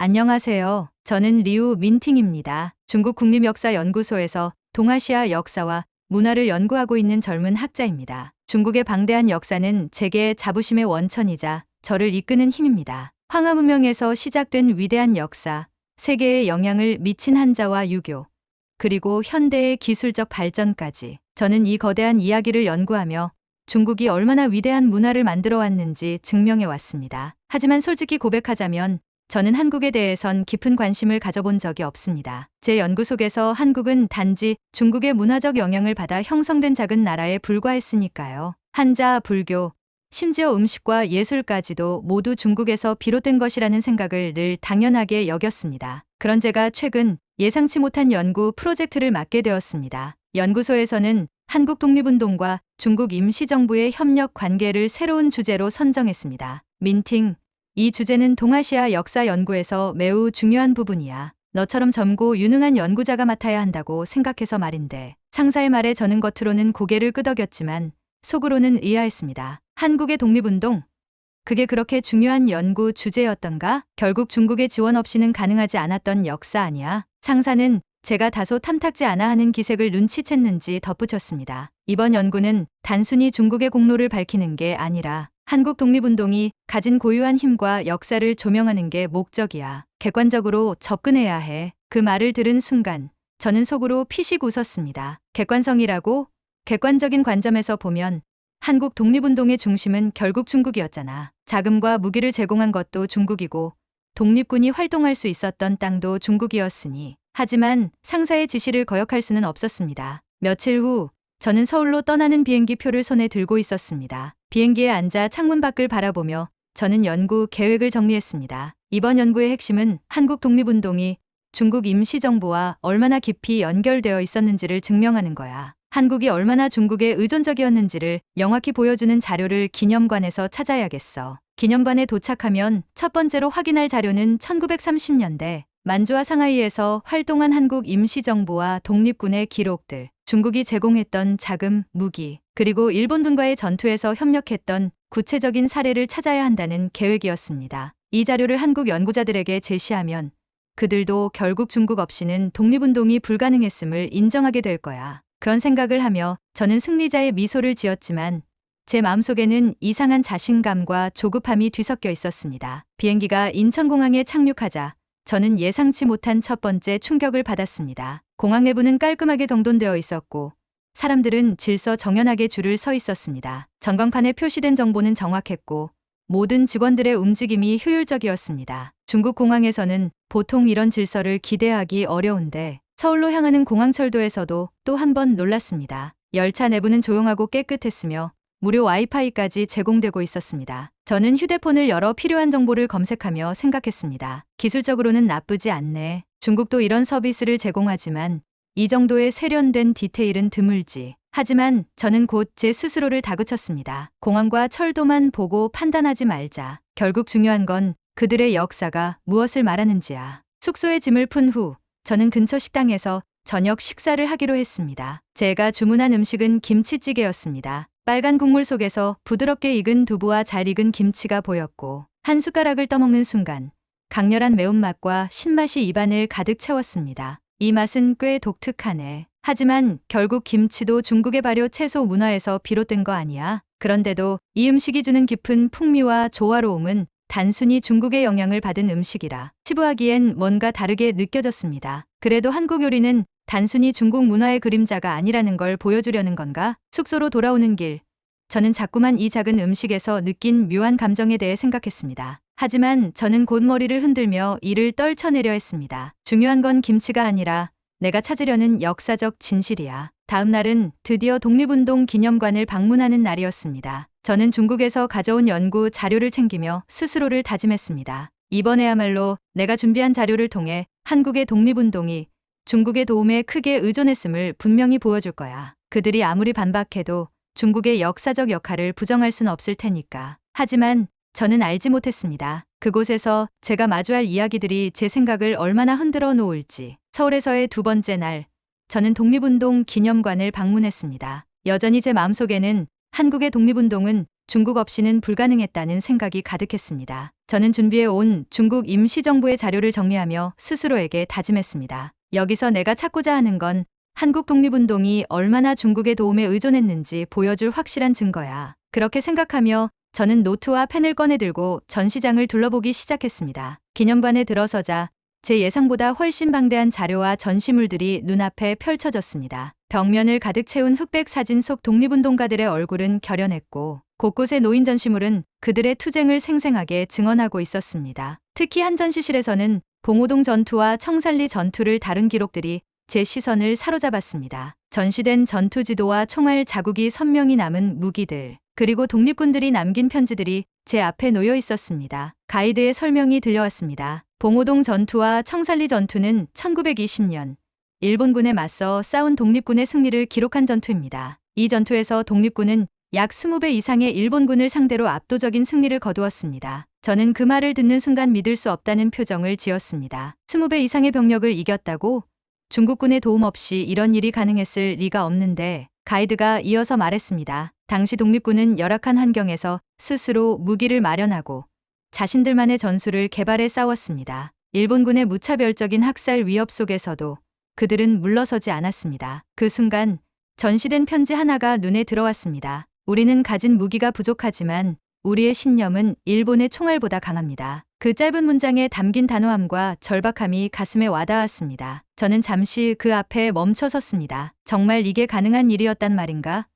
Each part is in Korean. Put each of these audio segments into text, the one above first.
안녕하세요. 저는 리우 민팅입니다. 중국 국립역사연구소에서 동아시아 역사와 문화를 연구하고 있는 젊은 학자입니다. 중국의 방대한 역사는 제게의 자부심의 원천이자 저를 이끄는 힘입니다. 황하 문명에서 시작된 위대한 역사, 세계에 영향을 미친 한자와 유교, 그리고 현대의 기술적 발전까지 저는 이 거대한 이야기를 연구하며 중국이 얼마나 위대한 문화를 만들어 왔는지 증명해 왔습니다. 하지만 솔직히 고백하자면 저는 한국에 대해선 깊은 관심을 가져본 적이 없습니다. 제 연구 속에서 한국은 단지 중국의 문화적 영향을 받아 형성된 작은 나라에 불과했으니까요. 한자, 불교, 심지어 음식과 예술까지도 모두 중국에서 비롯된 것이라는 생각을 늘 당연하게 여겼습니다. 그런 제가 최근 예상치 못한 연구 프로젝트를 맡게 되었습니다. 연구소에서는 한국 독립운동과 중국 임시정부의 협력 관계를 새로운 주제로 선정했습니다. 민팅, 이 주제는 동아시아 역사 연구에서 매우 중요한 부분이야. 너처럼 젊고 유능한 연구자가 맡아야 한다고 생각해서 말인데. 상사의 말에 저는 겉으로는 고개를 끄덕였지만 속으로는 의아했습니다. 한국의 독립운동? 그게 그렇게 중요한 연구 주제였던가? 결국 중국의 지원 없이는 가능하지 않았던 역사 아니야? 상사는 제가 다소 탐탁지 않아 하는 기색을 눈치챘는지 덧붙였습니다. 이번 연구는 단순히 중국의 공로를 밝히는 게 아니라 한국 독립운동이 가진 고유한 힘과 역사를 조명하는 게 목적이야. 객관적으로 접근해야 해. 그 말을 들은 순간 저는 속으로 피식 웃었습니다. 객관성이라고? 객관적인 관점에서 보면 한국 독립운동의 중심은 결국 중국이었잖아. 자금과 무기를 제공한 것도 중국이고 독립군이 활동할 수 있었던 땅도 중국이었으니. 하지만 상사의 지시를 거역할 수는 없었습니다. 며칠 후 저는 서울로 떠나는 비행기 표를 손에 들고 있었습니다. 비행기에 앉아 창문 밖을 바라보며 저는 연구 계획을 정리했습니다. 이번 연구의 핵심은 한국 독립운동이 중국 임시정부와 얼마나 깊이 연결되어 있었는지를 증명하는 거야. 한국이 얼마나 중국에 의존적이었는지를 명확히 보여주는 자료를 기념관에서 찾아야겠어. 기념관에 도착하면 첫 번째로 확인할 자료는 1930년대 만주와 상하이에서 활동한 한국 임시정부와 독립군의 기록들, 중국이 제공했던 자금, 무기, 그리고 일본군과의 전투에서 협력했던 구체적인 사례를 찾아야 한다는 계획이었습니다. 이 자료를 한국 연구자들에게 제시하면 그들도 결국 중국 없이는 독립운동이 불가능했음을 인정하게 될 거야. 그런 생각을 하며 저는 승리자의 미소를 지었지만 제 마음속에는 이상한 자신감과 조급함이 뒤섞여 있었습니다. 비행기가 인천공항에 착륙하자 저는 예상치 못한 첫 번째 충격을 받았습니다. 공항 내부는 깔끔하게 정돈되어 있었고 사람들은 질서 정연하게 줄을 서 있었습니다. 전광판에 표시된 정보는 정확했고 모든 직원들의 움직임이 효율적이었습니다. 중국 공항에서는 보통 이런 질서를 기대하기 어려운데 서울로 향하는 공항철도에서도 또 한 번 놀랐습니다. 열차 내부는 조용하고 깨끗했으며 무료 와이파이까지 제공되고 있었습니다. 저는 휴대폰을 열어 필요한 정보를 검색하며 생각했습니다. 기술적으로는 나쁘지 않네. 중국도 이런 서비스를 제공하지만 이 정도의 세련된 디테일은 드물지. 하지만 저는 곧 제 스스로를 다그쳤습니다. 공항과 철도만 보고 판단하지 말자. 결국 중요한 건 그들의 역사가 무엇을 말하는지야. 숙소에 짐을 푼 후 저는 근처 식당에서 저녁 식사를 하기로 했습니다. 제가 주문한 음식은 김치찌개였습니다. 빨간 국물 속에서 부드럽게 익은 두부와 잘 익은 김치가 보였고 한 숟가락을 떠먹는 순간 강렬한 매운맛과 신맛이 입안을 가득 채웠습니다. 이 맛은 꽤 독특하네. 하지만 결국 김치도 중국의 발효 채소 문화에서 비롯된 거 아니야? 그런데도 이 음식이 주는 깊은 풍미와 조화로움은 단순히 중국의 영향을 받은 음식이라 치부하기엔 뭔가 다르게 느껴졌습니다. 그래도 한국 요리는 단순히 중국 문화의 그림자가 아니라는 걸 보여주려는 건가? 숙소로 돌아오는 길, 저는 자꾸만 이 작은 음식에서 느낀 묘한 감정에 대해 생각했습니다. 하지만 저는 곧 머리를 흔들며 이를 떨쳐내려 했습니다. 중요한 건 김치가 아니라 내가 찾으려는 역사적 진실이야. 다음 날은 드디어 독립운동 기념관을 방문하는 날이었습니다. 저는 중국에서 가져온 연구 자료를 챙기며 스스로를 다짐했습니다. 이번에야말로 내가 준비한 자료를 통해 한국의 독립운동이 중국의 도움에 크게 의존했음을 분명히 보여줄 거야. 그들이 아무리 반박해도 중국의 역사적 역할을 부정할 순 없을 테니까. 하지만 저는 알지 못했습니다. 그곳에서 제가 마주할 이야기들이 제 생각을 얼마나 흔들어 놓을지. 서울에서의 두 번째 날, 저는 독립운동 기념관을 방문했습니다. 여전히 제 마음속에는 한국의 독립운동은 중국 없이는 불가능했다는 생각이 가득했습니다. 저는 준비해 온 중국 임시정부의 자료를 정리하며 스스로에게 다짐했습니다. 여기서 내가 찾고자 하는 건 한국 독립운동이 얼마나 중국의 도움에 의존했는지 보여줄 확실한 증거야. 그렇게 생각하며 저는 노트와 펜을 꺼내들고 전시장을 둘러보기 시작했습니다. 기념관에 들어서자 제 예상보다 훨씬 방대한 자료와 전시물들이 눈앞에 펼쳐졌습니다. 벽면을 가득 채운 흑백 사진 속 독립운동가들의 얼굴은 결연했고 곳곳에 놓인 전시물은 그들의 투쟁을 생생하게 증언하고 있었습니다. 특히 한 전시실에서는 봉오동 전투와 청산리 전투를 다룬 기록들이 제 시선을 사로잡았습니다. 전시된 전투 지도와 총알 자국이 선명히 남은 무기들, 그리고 독립군들이 남긴 편지들이 제 앞에 놓여 있었습니다. 가이드의 설명이 들려왔습니다. 봉오동 전투와 청산리 전투는 1920년 일본군에 맞서 싸운 독립군의 승리를 기록한 전투입니다. 이 전투에서 독립군은 약 20배 이상의 일본군을 상대로 압도적인 승리를 거두었습니다. 저는 그 말을 듣는 순간 믿을 수 없다는 표정을 지었습니다. 20배 이상의 병력을 이겼다고? 중국군의 도움 없이 이런 일이 가능했을 리가 없는데, 가이드가 이어서 말했습니다. 당시 독립군은 열악한 환경에서 스스로 무기를 마련하고 자신들만의 전술을 개발해 싸웠습니다. 일본군의 무차별적인 학살 위협 속에서도 그들은 물러서지 않았습니다. 그 순간 전시된 편지 하나가 눈에 들어왔습니다. 우리는 가진 무기가 부족하지만 우리의 신념은 일본의 총알보다 강합니다. 그 짧은 문장에 담긴 단호함과 절박함이 가슴에 와닿았습니다. 저는 잠시 그 앞에 멈춰 섰습니다. 정말 이게 가능한 일이었단 말인가?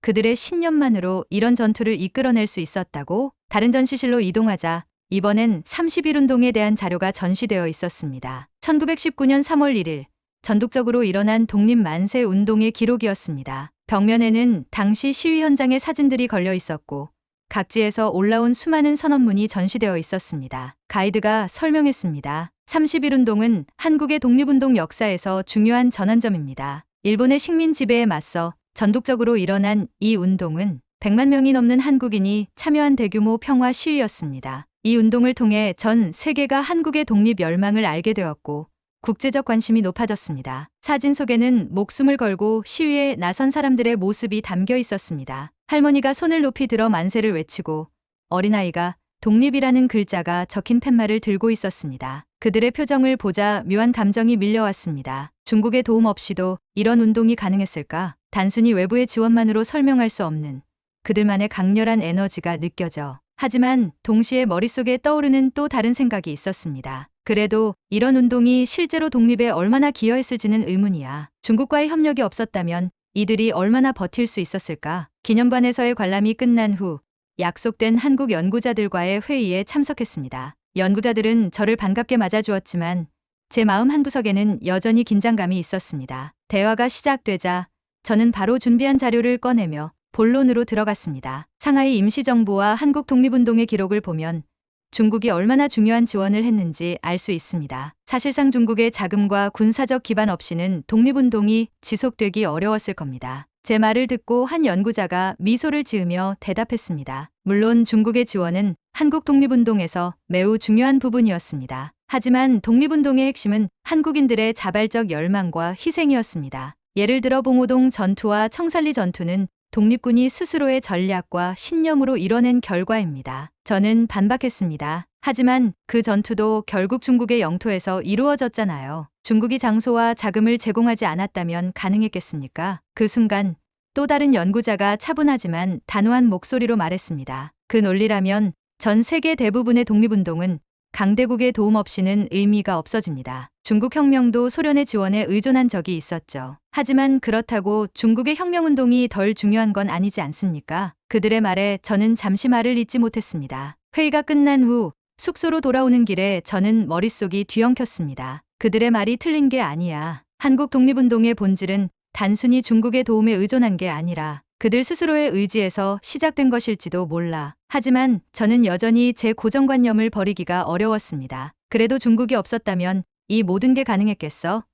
그들의 신념만으로 이런 전투를 이끌어낼 수 있었다고? 다른 전시실로 이동하자 이번엔 30.1운동에 대한 자료가 전시되어 있었습니다. 1919년 3월 1일 전국적으로 일어난 독립 만세 운동의 기록이었습니다. 벽면에는 당시 시위 현장의 사진들이 걸려 있었고 각지에서 올라온 수많은 선언문이 전시되어 있었습니다. 가이드가 설명했습니다. 30.1운동은 한국의 독립운동 역사에서 중요한 전환점입니다. 일본의 식민 지배에 맞서 전국적으로 일어난 이 운동은 100만 명이 넘는 한국인이 참여한 대규모 평화 시위였습니다. 이 운동을 통해 전 세계가 한국의 독립 열망을 알게 되었고 국제적 관심이 높아졌습니다. 사진 속에는 목숨을 걸고 시위에 나선 사람들의 모습이 담겨 있었습니다. 할머니가 손을 높이 들어 만세를 외치고 어린아이가 독립이라는 글자가 적힌 팻말을 들고 있었습니다. 그들의 표정을 보자 묘한 감정이 밀려왔습니다. 중국의 도움 없이도 이런 운동이 가능했을까? 단순히 외부의 지원만으로 설명할 수 없는 그들만의 강렬한 에너지가 느껴져. 하지만 동시에 머릿속에 떠오르는 또 다른 생각이 있었습니다. 그래도 이런 운동이 실제로 독립에 얼마나 기여했을지는 의문이야. 중국과의 협력이 없었다면 이들이 얼마나 버틸 수 있었을까? 기념관에서의 관람이 끝난 후 약속된 한국 연구자들과의 회의에 참석했습니다. 연구자들은 저를 반갑게 맞아주었지만 제 마음 한구석에는 여전히 긴장감이 있었습니다. 대화가 시작되자 저는 바로 준비한 자료를 꺼내며 본론으로 들어갔습니다. 상하이 임시정부와 한국 독립운동의 기록을 보면 중국이 얼마나 중요한 지원을 했는지 알 수 있습니다. 사실상 중국의 자금과 군사적 기반 없이는 독립운동이 지속되기 어려웠을 겁니다. 제 말을 듣고 한 연구자가 미소를 지으며 대답했습니다. 물론 중국의 지원은 한국 독립운동에서 매우 중요한 부분이었습니다. 하지만 독립운동의 핵심은 한국인들의 자발적 열망과 희생이었습니다. 예를 들어 봉오동 전투와 청산리 전투는 독립군이 스스로의 전략과 신념으로 이뤄낸 결과입니다. 저는 반박했습니다. 하지만 그 전투도 결국 중국의 영토에서 이루어졌잖아요. 중국이 장소와 자금을 제공하지 않았다면 가능했겠습니까? 그 순간 또 다른 연구자가 차분하지만 단호한 목소리로 말했습니다. 그 논리라면 전 세계 대부분의 독립운동은 강대국의 도움 없이는 의미가 없어집니다. 중국 혁명도 소련의 지원에 의존한 적이 있었죠. 하지만 그렇다고 중국의 혁명운동이 덜 중요한 건 아니지 않습니까? 그들의 말에 저는 잠시 말을 잇지 못했습니다. 회의가 끝난 후 숙소로 돌아오는 길에 저는 머릿속이 뒤엉켰습니다. 그들의 말이 틀린 게 아니야. 한국 독립운동의 본질은 단순히 중국의 도움에 의존한 게 아니라 그들 스스로의 의지에서 시작된 것일지도 몰라. 하지만 저는 여전히 제 고정관념을 버리기가 어려웠습니다. 그래도 중국이 없었다면 이 모든 게 가능했겠어?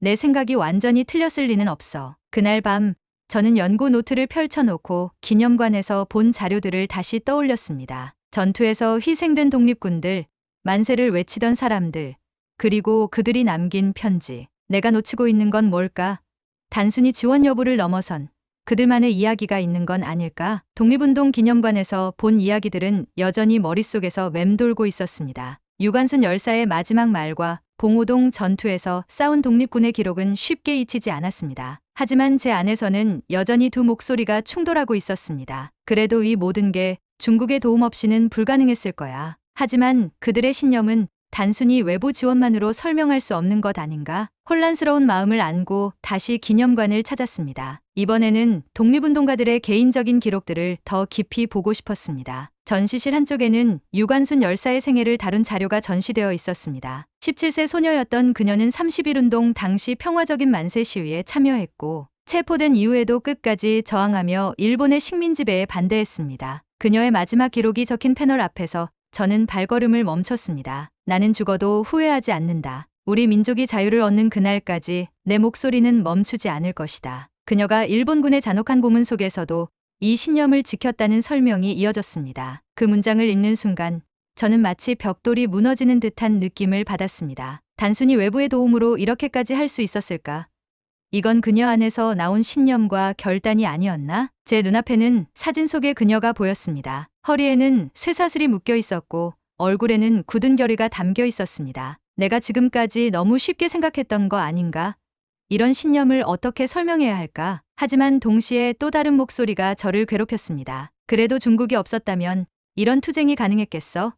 내 생각이 완전히 틀렸을 리는 없어. 그날 밤 저는 연구 노트를 펼쳐놓고 기념관에서 본 자료들을 다시 떠올렸습니다. 전투에서 희생된 독립군들, 만세를 외치던 사람들, 그리고 그들이 남긴 편지. 내가 놓치고 있는 건 뭘까? 단순히 지원 여부를 넘어선 그들만의 이야기가 있는 건 아닐까? 독립운동 기념관에서 본 이야기들은 여전히 머릿속에서 맴돌고 있었습니다. 유관순 열사의 마지막 말과 봉오동 전투에서 싸운 독립군의 기록은 쉽게 잊히지 않았습니다. 하지만 제 안에서는 여전히 두 목소리가 충돌하고 있었습니다. 그래도 이 모든 게 중국의 도움 없이는 불가능했을 거야. 하지만 그들의 신념은 단순히 외부 지원만으로 설명할 수 없는 것 아닌가? 혼란스러운 마음을 안고 다시 기념관을 찾았습니다. 이번에는 독립운동가들의 개인적인 기록들을 더 깊이 보고 싶었습니다. 전시실 한쪽에는 유관순 열사의 생애를 다룬 자료가 전시되어 있었습니다. 17세 소녀였던 그녀는 30.1운동 당시 평화적인 만세 시위에 참여했고 체포된 이후에도 끝까지 저항하며 일본의 식민지배에 반대했습니다. 그녀의 마지막 기록이 적힌 패널 앞에서 저는 발걸음을 멈췄습니다. 나는 죽어도 후회하지 않는다. 우리 민족이 자유를 얻는 그날까지 내 목소리는 멈추지 않을 것이다. 그녀가 일본군의 잔혹한 고문 속에서도 이 신념을 지켰다는 설명이 이어졌습니다. 그 문장을 읽는 순간 저는 마치 벽돌이 무너지는 듯한 느낌을 받았습니다. 단순히 외부의 도움으로 이렇게까지 할 수 있었을까? 이건 그녀 안에서 나온 신념과 결단이 아니었나? 제 눈앞에는 사진 속의 그녀가 보였습니다. 허리에는 쇠사슬이 묶여 있었고 얼굴에는 굳은 결의가 담겨 있었습니다. 내가 지금까지 너무 쉽게 생각했던 거 아닌가? 이런 신념을 어떻게 설명해야 할까? 하지만 동시에 또 다른 목소리가 저를 괴롭혔습니다. 그래도 중국이 없었다면 이런 투쟁이 가능했겠어?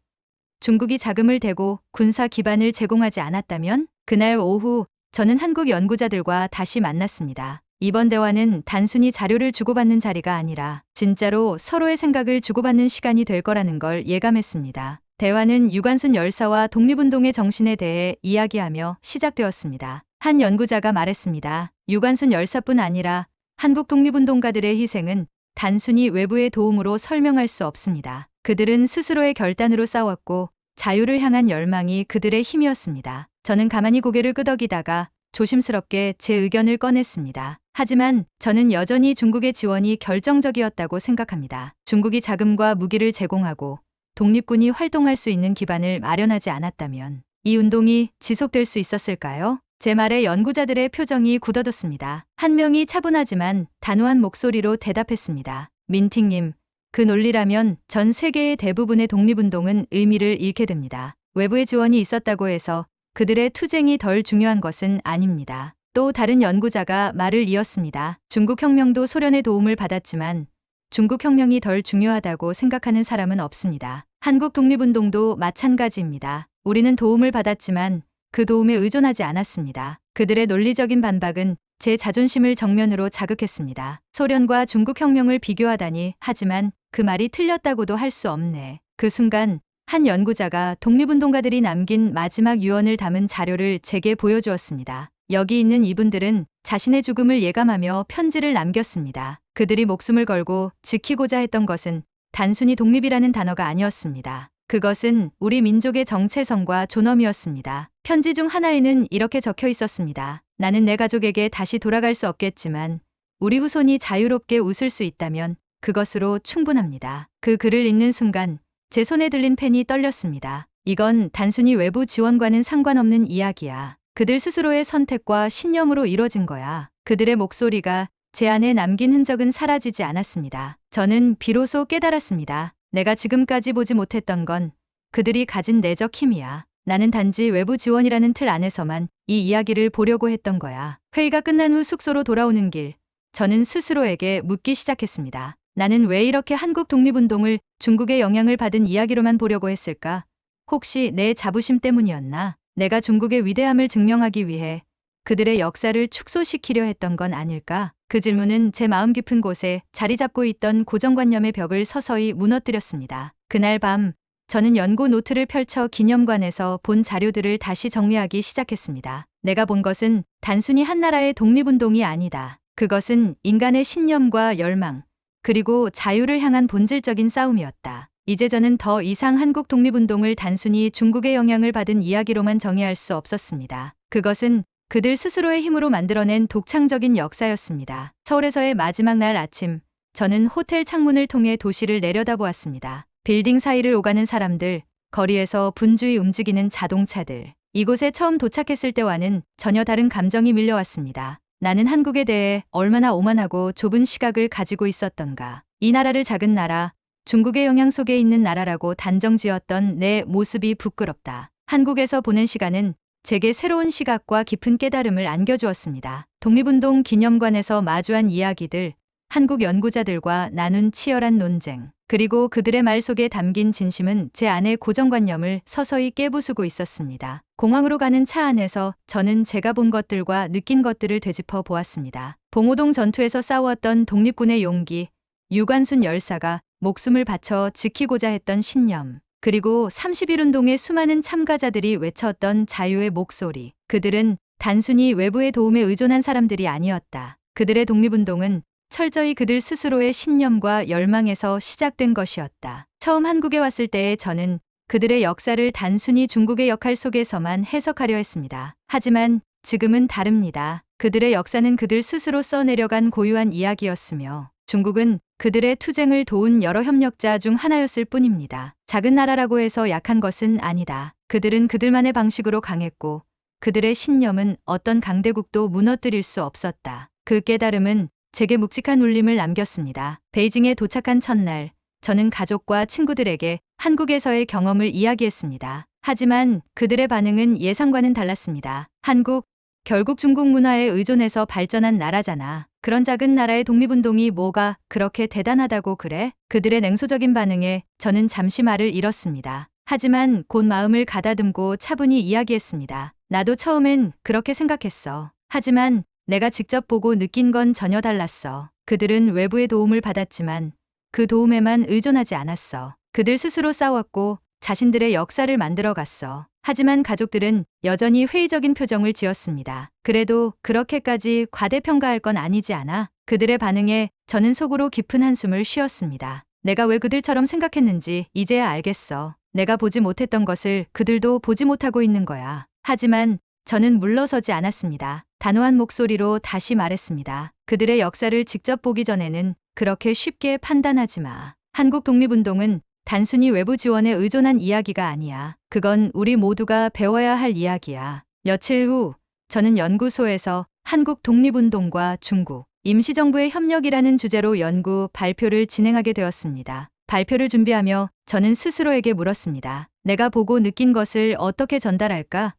중국이 자금을 대고 군사 기반을 제공하지 않았다면? 그날 오후 저는 한국 연구자들과 다시 만났습니다. 이번 대화는 단순히 자료를 주고받는 자리가 아니라 진짜로 서로의 생각을 주고받는 시간이 될 거라는 걸 예감했습니다. 대화는 유관순 열사와 독립운동의 정신에 대해 이야기하며 시작되었습니다. 한 연구자가 말했습니다. 유관순 열사뿐 아니라 한국 독립운동가들의 희생은 단순히 외부의 도움으로 설명할 수 없습니다. 그들은 스스로의 결단으로 싸웠고 자유를 향한 열망이 그들의 힘이었습니다. 저는 가만히 고개를 끄덕이다가 조심스럽게 제 의견을 꺼냈습니다. 하지만 저는 여전히 중국의 지원이 결정적이었다고 생각합니다. 중국이 자금과 무기를 제공하고 독립군이 활동할 수 있는 기반을 마련하지 않았다면 이 운동이 지속될 수 있었을까요? 제 말에 연구자들의 표정이 굳어졌습니다. 한 명이 차분하지만 단호한 목소리로 대답했습니다. 민팅님, 그 논리라면 전 세계의 대부분의 독립운동은 의미를 잃게 됩니다. 외부의 지원이 있었다고 해서 그들의 투쟁이 덜 중요한 것은 아닙니다. 또 다른 연구자가 말을 이었습니다. 중국혁명도 소련의 도움을 받았지만 중국혁명이 덜 중요하다고 생각하는 사람은 없습니다. 한국 독립운동도 마찬가지입니다. 우리는 도움을 받았지만 그 도움에 의존하지 않았습니다. 그들의 논리적인 반박은 제 자존심을 정면으로 자극했습니다. 소련과 중국혁명을 비교하다니 하지만 그 말이 틀렸다고도 할 수 없네. 그 순간 한 연구자가 독립운동가들이 남긴 마지막 유언을 담은 자료를 제게 보여주었습니다. 여기 있는 이분들은 자신의 죽음을 예감하며 편지를 남겼습니다. 그들이 목숨을 걸고 지키고자 했던 것은 단순히 독립이라는 단어가 아니었습니다. 그것은 우리 민족의 정체성과 존엄이었습니다. 편지 중 하나에는 이렇게 적혀 있었습니다. 나는 내 가족에게 다시 돌아갈 수 없겠지만 우리 후손이 자유롭게 웃을 수 있다면 그것으로 충분합니다. 그 글을 읽는 순간 제 손에 들린 펜이 떨렸습니다. 이건 단순히 외부 지원과는 상관없는 이야기야. 그들 스스로의 선택과 신념으로 이뤄진 거야. 그들의 목소리가 제 안에 남긴 흔적은 사라지지 않았습니다. 저는 비로소 깨달았습니다. 내가 지금까지 보지 못했던 건 그들이 가진 내적 힘이야. 나는 단지 외부 지원이라는 틀 안에서만 이 이야기를 보려고 했던 거야. 회의가 끝난 후 숙소로 돌아오는 길, 저는 스스로에게 묻기 시작했습니다. 나는 왜 이렇게 한국 독립운동을 중국의 영향을 받은 이야기로만 보려고 했을까? 혹시 내 자부심 때문이었나? 내가 중국의 위대함을 증명하기 위해 그들의 역사를 축소시키려 했던 건 아닐까? 그 질문은 제 마음 깊은 곳에 자리 잡고 있던 고정관념의 벽을 서서히 무너뜨렸습니다. 그날 밤 저는 연구 노트를 펼쳐 기념관에서 본 자료들을 다시 정리하기 시작했습니다. 내가 본 것은 단순히 한 나라의 독립운동이 아니다. 그것은 인간의 신념과 열망, 그리고 자유를 향한 본질적인 싸움이었다. 이제 저는 더 이상 한국 독립운동을 단순히 중국의 영향을 받은 이야기로만 정의할 수 없었습니다. 그것은 그들 스스로의 힘으로 만들어낸 독창적인 역사였습니다. 서울에서의 마지막 날 아침, 저는 호텔 창문을 통해 도시를 내려다보았습니다. 빌딩 사이를 오가는 사람들, 거리에서 분주히 움직이는 자동차들. 이곳에 처음 도착했을 때와는 전혀 다른 감정이 밀려왔습니다. 나는 한국에 대해 얼마나 오만하고 좁은 시각을 가지고 있었던가. 이 나라를 작은 나라, 중국의 영향 속에 있는 나라라고 단정지었던 내 모습이 부끄럽다. 한국에서 보낸 시간은 제게 새로운 시각과 깊은 깨달음을 안겨주었습니다. 독립운동 기념관에서 마주한 이야기들, 한국 연구자들과 나눈 치열한 논쟁, 그리고 그들의 말 속에 담긴 진심은 제 안의 고정관념을 서서히 깨부수고 있었습니다. 공항으로 가는 차 안에서 저는 제가 본 것들과 느낀 것들을 되짚어 보았습니다. 봉오동 전투에서 싸웠던 독립군의 용기, 유관순 열사가 목숨을 바쳐 지키고자 했던 신념, 그리고 30.1운동의 수많은 참가자들이 외쳤던 자유의 목소리. 그들은 단순히 외부의 도움에 의존한 사람들이 아니었다. 그들의 독립운동은 철저히 그들 스스로의 신념과 열망에서 시작된 것이었다. 처음 한국에 왔을 때의 저는 그들의 역사를 단순히 중국의 역할 속에서만 해석하려 했습니다. 하지만 지금은 다릅니다. 그들의 역사는 그들 스스로 써내려간 고유한 이야기였으며 중국은 그들의 투쟁을 도운 여러 협력자 중 하나였을 뿐입니다. 작은 나라라고 해서 약한 것은 아니다. 그들은 그들만의 방식으로 강했고 그들의 신념은 어떤 강대국도 무너뜨릴 수 없었다. 그 깨달음은 제게 묵직한 울림을 남겼습니다. 베이징에 도착한 첫날, 저는 가족과 친구들에게 한국에서의 경험을 이야기했습니다. 하지만 그들의 반응은 예상과는 달랐습니다. 한국, 결국 중국 문화에 의존해서 발전한 나라잖아. 그런 작은 나라의 독립운동이 뭐가 그렇게 대단하다고 그래? 그들의 냉소적인 반응에 저는 잠시 말을 잃었습니다. 하지만 곧 마음을 가다듬고 차분히 이야기했습니다. 나도 처음엔 그렇게 생각했어. 하지만 내가 직접 보고 느낀 건 전혀 달랐어. 그들은 외부의 도움을 받았지만 그 도움에만 의존하지 않았어. 그들 스스로 싸웠고 자신들의 역사를 만들어갔어. 하지만 가족들은 여전히 회의적인 표정을 지었습니다. 그래도 그렇게까지 과대평가할 건 아니지 않아? 그들의 반응에 저는 속으로 깊은 한숨을 쉬었습니다. 내가 왜 그들처럼 생각했는지 이제야 알겠어. 내가 보지 못했던 것을 그들도 보지 못하고 있는 거야. 하지만 저는 물러서지 않았습니다. 단호한 목소리로 다시 말했습니다. 그들의 역사를 직접 보기 전에는 그렇게 쉽게 판단하지 마. 한국 독립운동은 단순히 외부 지원에 의존한 이야기가 아니야. 그건 우리 모두가 배워야 할 이야기야. 며칠 후 저는 연구소에서 한국 독립운동과 중국, 임시정부의 협력이라는 주제로 연구 발표를 진행하게 되었습니다. 발표를 준비하며 저는 스스로에게 물었습니다. 내가 보고 느낀 것을 어떻게 전달할까?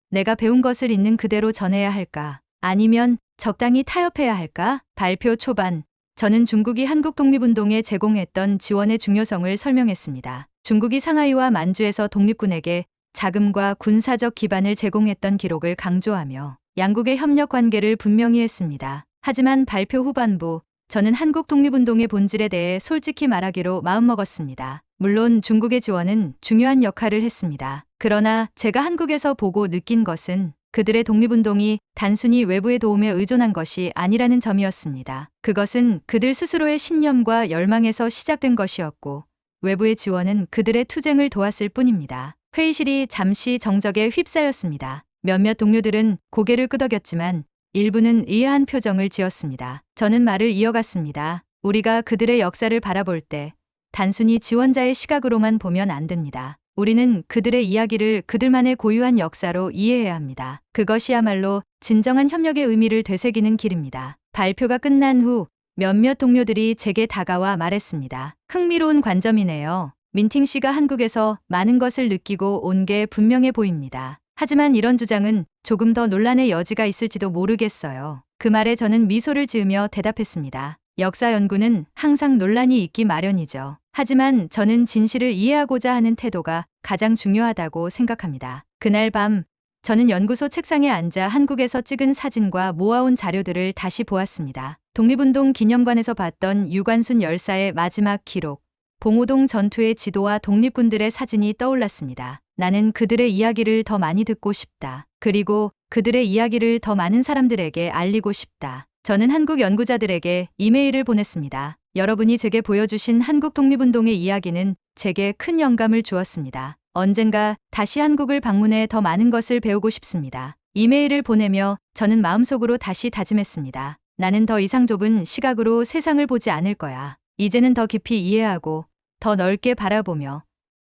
내가 배운 것을 있는 그대로 전해야 할까? 아니면 적당히 타협해야 할까? 발표 초반, 저는 중국이 한국 독립운동에 제공했던 지원의 중요성을 설명했습니다. 중국이 상하이와 만주에서 독립군에게 자금과 군사적 기반을 제공했던 기록을 강조하며 양국의 협력 관계를 분명히 했습니다. 하지만 발표 후반부, 저는 한국 독립운동의 본질에 대해 솔직히 말하기로 마음먹었습니다. 물론 중국의 지원은 중요한 역할을 했습니다. 그러나 제가 한국에서 보고 느낀 것은 그들의 독립운동이 단순히 외부의 도움에 의존한 것이 아니라는 점이었습니다. 그것은 그들 스스로의 신념과 열망에서 시작된 것이었고 외부의 지원은 그들의 투쟁을 도왔을 뿐입니다. 회의실이 잠시 정적에 휩싸였습니다. 몇몇 동료들은 고개를 끄덕였지만 일부는 의아한 표정을 지었습니다. 저는 말을 이어갔습니다. 우리가 그들의 역사를 바라볼 때 단순히 지원자의 시각으로만 보면 안 됩니다. 우리는 그들의 이야기를 그들만의 고유한 역사로 이해해야 합니다. 그것이야말로 진정한 협력의 의미를 되새기는 길입니다. 발표가 끝난 후 몇몇 동료들이 제게 다가와 말했습니다. 흥미로운 관점이네요. 민팅 씨가 한국에서 많은 것을 느끼고 온 게 분명해 보입니다. 하지만 이런 주장은 조금 더 논란의 여지가 있을지도 모르겠어요. 그 말에 저는 미소를 지으며 대답했습니다. 역사 연구는 항상 논란이 있기 마련이죠. 하지만 저는 진실을 이해하고자 하는 태도가 가장 중요하다고 생각합니다. 그날 밤, 저는 연구소 책상에 앉아 한국에서 찍은 사진과 모아온 자료들을 다시 보았습니다. 독립운동 기념관에서 봤던 유관순 열사의 마지막 기록, 봉오동 전투의 지도와 독립군들의 사진이 떠올랐습니다. 나는 그들의 이야기를 더 많이 듣고 싶다. 그리고 그들의 이야기를 더 많은 사람들에게 알리고 싶다. 저는 한국 연구자들에게 이메일을 보냈습니다. 여러분이 제게 보여주신 한국 독립운동의 이야기는 제게 큰 영감을 주었습니다. 언젠가 다시 한국을 방문해 더 많은 것을 배우고 싶습니다. 이메일을 보내며 저는 마음속으로 다시 다짐했습니다. 나는 더 이상 좁은 시각으로 세상을 보지 않을 거야. 이제는 더 깊이 이해하고 더 넓게 바라보며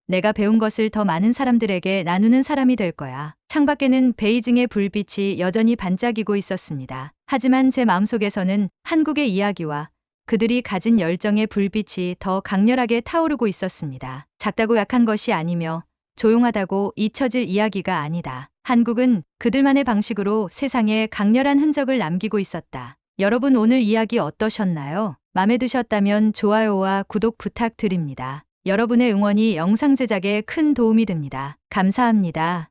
내가 배운 것을 더 많은 사람들에게 나누는 사람이 될 거야. 창밖에는 베이징의 불빛이 여전히 반짝이고 있었습니다. 하지만 제 마음속에서는 한국의 이야기와 그들이 가진 열정의 불빛이 더 강렬하게 타오르고 있었습니다. 작다고 약한 것이 아니며 조용하다고 잊혀질 이야기가 아니다. 한국은 그들만의 방식으로 세상에 강렬한 흔적을 남기고 있었다. 여러분 오늘 이야기 어떠셨나요? 마음에 드셨다면 좋아요와 구독 부탁드립니다. 여러분의 응원이 영상 제작에 큰 도움이 됩니다. 감사합니다.